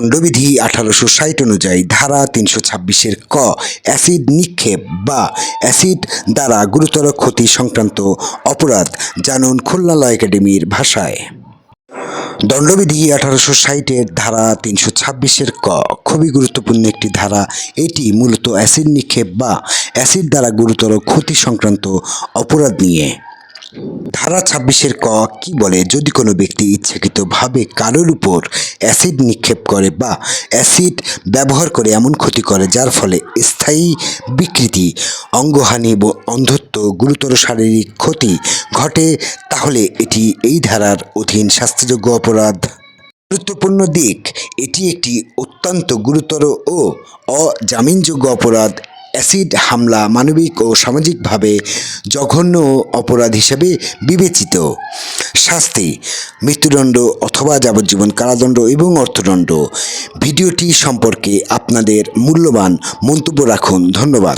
দণ্ডবিধি 1860 অনুযায়ী ধারা 326-এর ক অ্যাসিড নিক্ষেপ বা অ্যাসিড দ্বারা গুরুতর ক্ষতি সংক্রান্ত অপরাধ। জানুন খুলনা ল একাডেমির ভাষায়। দণ্ডবিধি 1860-এর ধারা 326-এর ক খুবই গুরুত্বপূর্ণ একটি ধারা। এটি মূলত অ্যাসিড নিক্ষেপ বা অ্যাসিড দ্বারা গুরুতর ক্ষতি সংক্রান্ত অপরাধ নিয়ে। ধারা 26-এর ক কি বলে? যদি কোনো ব্যক্তি ইচ্ছাকৃতভাবে কারোর উপর অ্যাসিড নিক্ষেপ করে বা অ্যাসিড ব্যবহার করে এমন ক্ষতি করে যার ফলে স্থায়ী বিকৃতি, অঙ্গহানি, অন্ধত্ব, গুরুতর শারীরিক ক্ষতি ঘটে, তাহলে এটি এই ধারার অধীন শাস্তিযোগ্য অপরাধ। গুরুত্বপূর্ণ দিক: এটি একটি অত্যন্ত গুরুতর ও অজামিনযোগ্য অপরাধ। অ্যাসিড হামলা মানবিক ও সামাজিকভাবে জঘন্য অপরাধ হিসেবে বিবেচিত। শাস্তি: মৃত্যুদণ্ড অথবা যাবজ্জীবন কারাদণ্ড এবং অর্থদণ্ড। ভিডিওটি সম্পর্কে আপনাদের মূল্যবান মন্তব্য রাখুন। ধন্যবাদ।